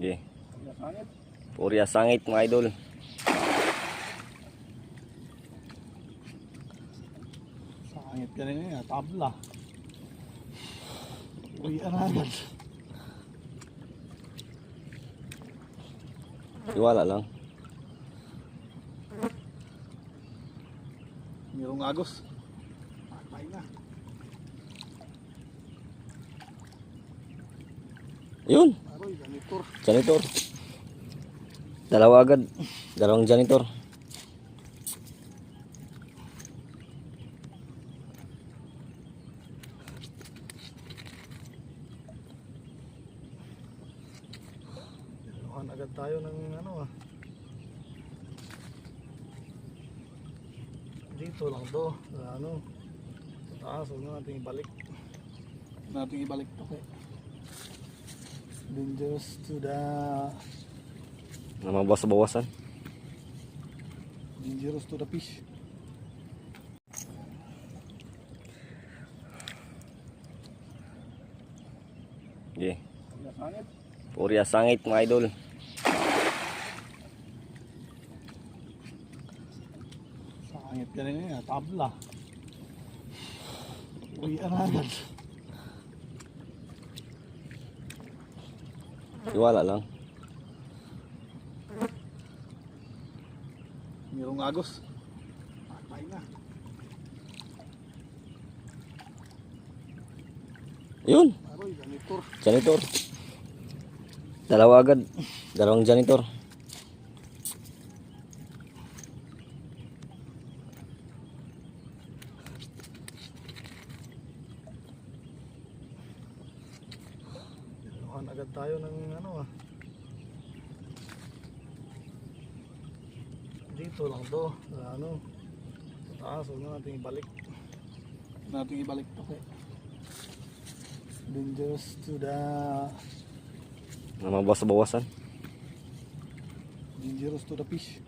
Okay. Purya sangit mga idol. Sangit ka rin yun, tabla. Uwian agad. Iwala lang. Mayroong agos. Patay na. Yun. Aroy, janitor. Janitor. Dalawa agad. Dalawang janitor. Luhan agad tayo ng ano ah. Dito lang to. Sa ano. Sa taas. Huwag na natin ibalik. Huwag natin ibalik to kay. Dangerous to the... Na mabawas-bawasan. Dangerous to the fish. Okay. Sangit. Purya sangit mga idol. Sangit ka rin yun, tabla. Uwian agad. Iwala lang. Mayroong agos. Patay na. Yun. Aroy, janitor. Janitor. Dalawa agad. Dalawang janitor. Luhan agad tayo ng ano ah. Dito lang to. Sa ano. Sa taas. Huwag na natin ibalik. Huwag natin ibalik to kay. Dangerous to the... Na mabawas-bawasan. Dangerous to the fish.